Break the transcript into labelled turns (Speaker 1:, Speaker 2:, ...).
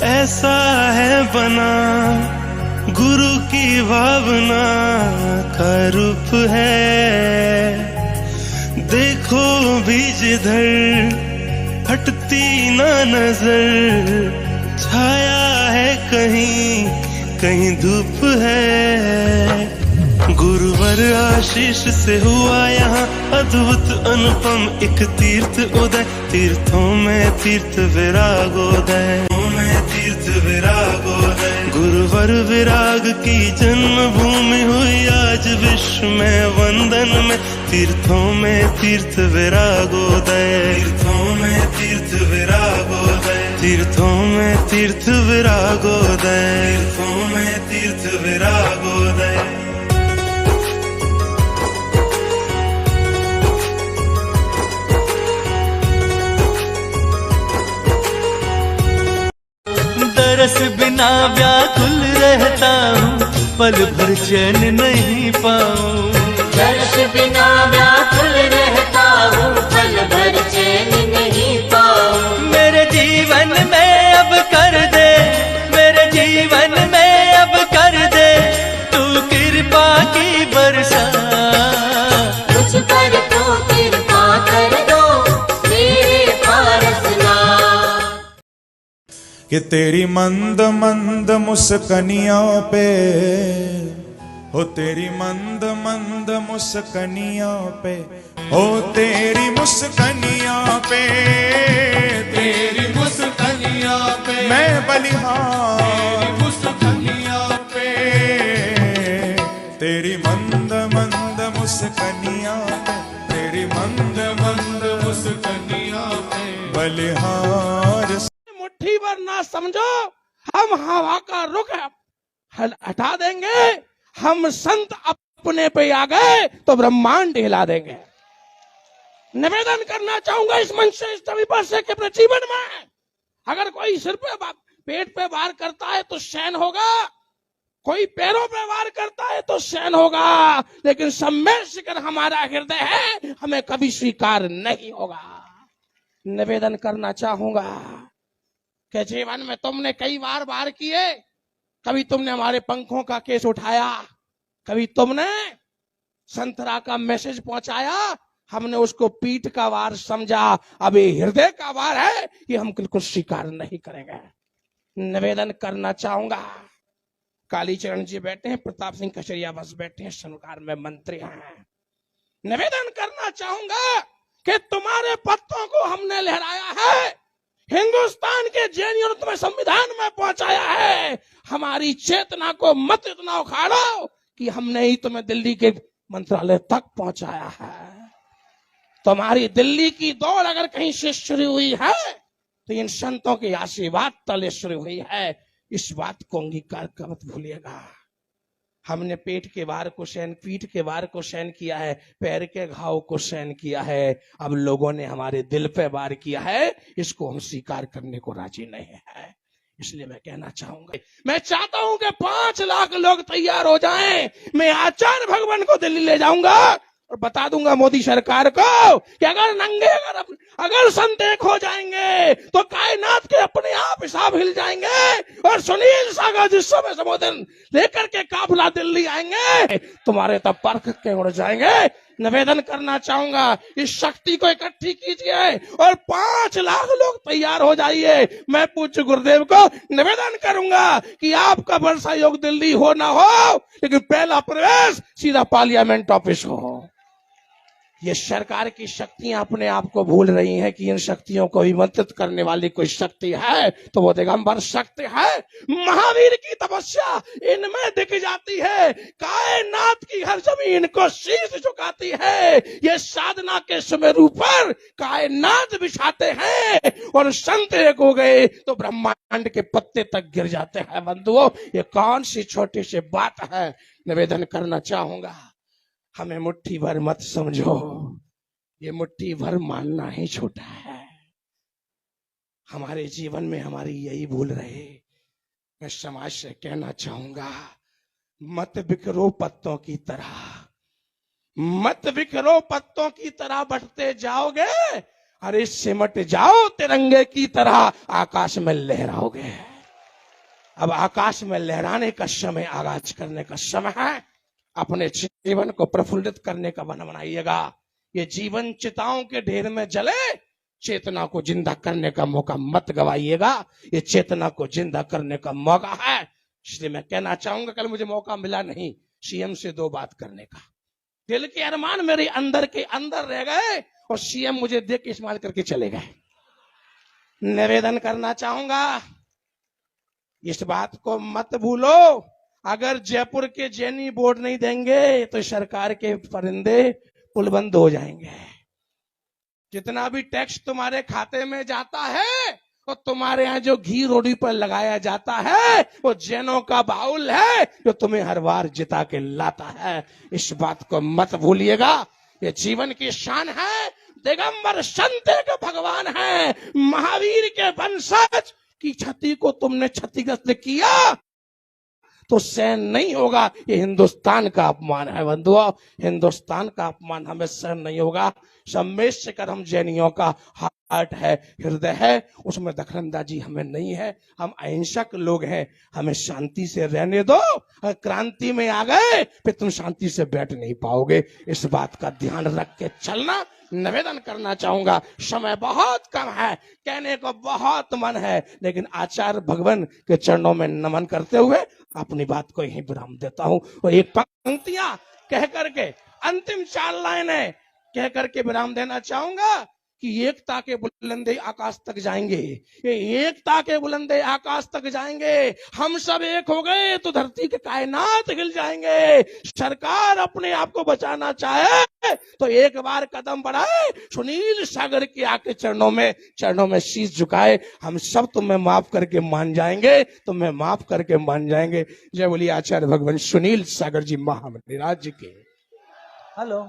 Speaker 1: ऐसा है बना गुरु की भावना का रूप है। देखो भी जिधर हटती ना नजर, छाया है कहीं कहीं धूप है। गुरुवर आशीष से हुआ यहाँ अद्भुत अनुपम एक तीर्थ उदय। तीर्थों में तीर्थ विरागोदय, तीर्थ विरागोदय। गुरुवर विराग की जन्मभूमि हुई आज विश्व में वंदन में। तीर्थों में तीर्थ विरागोदय, तीर्थों में तीर्थ विरागोदय, तीर्थों में तीर्थ विरागोदय, तीर्थों में तीर्थ विरागोदय।
Speaker 2: तरस बिना व्याकुल रहता हूँ, पल भर चैन नहीं पाऊँ।
Speaker 3: तरस बिना व्याकुल रहता हूँ, पल भर चैन नहीं पाऊँ।
Speaker 2: मेरे जीवन में अब कर दे, मेरे जीवन में अब कर दे तू कृपा की बरसा।
Speaker 3: मुझ पर तो कृपा कर दो मेरे पारसना।
Speaker 4: कि तेरी मंद मंद मुस्कनियों पे हो, तेरी मंद मंद मुस्कनियों पे हो, तेरी मुस्कनियों पे, तेरी मुस्कनियों पे मैं बलिहार। तेरी मुस्कनियों पे, तेरी मंद मंद मुस्कनियों पे, तेरी मंद मंद मुस्कनियों पे बलिहार।
Speaker 5: मुट्ठी भर ना समझो, हम हवा का रुख हटा देंगे। हम संत अपने पे आ गए तो ब्रह्मांड हिला देंगे। निवेदन करना चाहूंगा इस मंच से, इस तभी पर से कि अपने जीवन में अगर कोई सिर पे पेट पे वार करता है तो सहन होगा, कोई पैरों पे वार करता है तो सहन होगा, लेकिन सम्मेद शिखर हमारा हृदय है, हमें कभी स्वीकार नहीं होगा। निवेदन करना चाहूंगा कि जीवन में तुमने कई बार वार किए। कभी तुमने हमारे पंखों का केस उठाया, कभी तुमने संतरा का मैसेज पहुंचाया, हमने उसको पीठ का वार समझा। अब ये हृदय का वार है, ये हम बिल्कुल स्वीकार नहीं करेंगे। निवेदन करना चाहूंगा, कालीचरण जी बैठे हैं, प्रताप सिंह कचरिया बस बैठे हैं, सरकार में मंत्री हैं। निवेदन करना चाहूंगा कि तुम्हारे पत्तों को हमने लहराया है, हिंदुस्तान के जेएनयू ने तुम्हें संविधान में पहुंचाया है। हमारी चेतना को मत इतना उखाड़ो कि हमने ही तुम्हें दिल्ली के मंत्रालय तक पहुंचाया है। तुम्हारी दिल्ली की दौड़ अगर कहीं से शुरू हुई है तो इन संतों के आशीर्वाद तले शुरू हुई है। इस बात को अंगीकार कर मत भूलिएगा। हमने पेट के वार को सहन, पीठ के वार को सहन किया है, पैर के घाव को सहन किया है, अब लोगों ने हमारे दिल पे वार किया है, इसको हम स्वीकार करने को राजी नहीं है। इसलिए मैं कहना चाहूंगा, मैं चाहता हूं कि 5 लाख लोग तैयार हो जाएं। मैं आचार्य भगवान को दिल्ली ले जाऊंगा और बता दूंगा मोदी सरकार को कि अगर नंगे अगर संत एक हो जाएंगे तो कायनात के अपने आप हिसाब हिल जाएंगे और सुनील सागर जिस में संबोधन लेकर के काफिला दिल्ली आएंगे, तुम्हारे तब परख के उड़ जाएंगे। निवेदन करना चाहूंगा, इस शक्ति को इकट्ठी कीजिए और 5 लाख लोग तैयार हो जाइए। मैं पूज्य गुरुदेव को निवेदन करूंगा कि आपका वर्षा योग दिल्ली हो ना हो, लेकिन पहला प्रवेश सीधा पार्लियामेंट ऑफिस हो। ये सरकार की शक्तियां अपने आप को भूल रही हैं कि इन शक्तियों को विमंत्रित करने वाली कोई शक्ति है तो वो दिगंबर शक्ति है। महावीर की तपस्या इनमें दिख जाती है, कायनात की हर जमीन को शीश झुकाती है। ये साधना के सुमेरु पर कायनात बिछाते हैं और संत एक हो गए तो ब्रह्मांड के पत्ते तक गिर जाते हैं। बंधुओं, ये कौन सी छोटी सी बात है। निवेदन करना चाहूंगा, हमें मुट्ठी भर मत समझो, ये मुट्ठी भर मानना ही छोटा है। हमारे जीवन में हमारी यही भूल रहे। मैं समाज से कहना चाहूंगा, मत बिखरो पत्तों की तरह, मत बिखरो पत्तों की तरह बंटते जाओगे, अरे सिमट जाओ तिरंगे की तरह आकाश में लहराओगे। अब आकाश में लहराने का समय, आगाज करने का समय है। अपने जीवन को प्रफुल्लित करने का मन बनाइएगा। ये जीवन चिताओं के ढेर में जले, चेतना को जिंदा करने का मौका मत गवाइएगा। ये चेतना को जिंदा करने का मौका है। इसलिए मैं कहना चाहूंगा, कल मुझे मौका मिला नहीं सीएम से 2 बात करने का। दिल के अरमान मेरे अंदर के अंदर रह गए और सीएम मुझे देख के स्माइल करके चले गए। निवेदन करना चाहूंगा, इस बात को मत भूलो, अगर जयपुर के जैनी बोर्ड नहीं देंगे तो सरकार के परिंदे पुल बंद हो जाएंगे। जितना भी टैक्स तुम्हारे खाते में जाता है और तुम्हारे यहाँ जो घी रोटी पर लगाया जाता है वो जैनों का बाउल है जो तुम्हें हर बार जिता के लाता है। इस बात को मत भूलिएगा। ये जीवन की शान है। दिगंबर संत के भगवान है, महावीर के वंशज की छति को तुमने क्षतिग्रस्त किया तो सहन नहीं होगा। ये हिंदुस्तान का अपमान है बंधुओं, हिंदुस्तान का अपमान हमें सहन नहीं होगा। सम्मेश कर हम जैनियों का हार्ट है, हृदय है, उसमें दखलंदाजी हमें नहीं है। हम अहिंसक लोग हैं, हमें शांति से रहने दो। अगर क्रांति में आ गए फिर तुम शांति से बैठ नहीं पाओगे। इस बात का ध्यान रख के चलना। निवेदन करना चाहूंगा, समय बहुत कम है, कहने को बहुत मन है, लेकिन आचार्य भगवान के चरणों में नमन करते हुए अपनी बात को यहीं विराम देता हूं। और एक पंक्तियां कह करके, अंतिम 4 लाइनें कह करके विराम देना चाहूंगा कि एकता के बुलंदे आकाश तक जाएंगे। ये एकता के बुलंदे आकाश तक जाएंगे। हम सब एक हो गए तो धरती के कायनात हिल जाएंगे। सरकार अपने आप को बचाना चाहे तो एक बार कदम बढ़ाए, सुनील सागर के आके चरणों में शीश झुकाए। हम सब तुम्हें माफ करके मान जाएंगे, तुम्हें माफ करके मान जाएंगे। जय बोलिए आचार्य भगवान सुनील सागर जी महामंदिराज जी के।
Speaker 2: हेलो।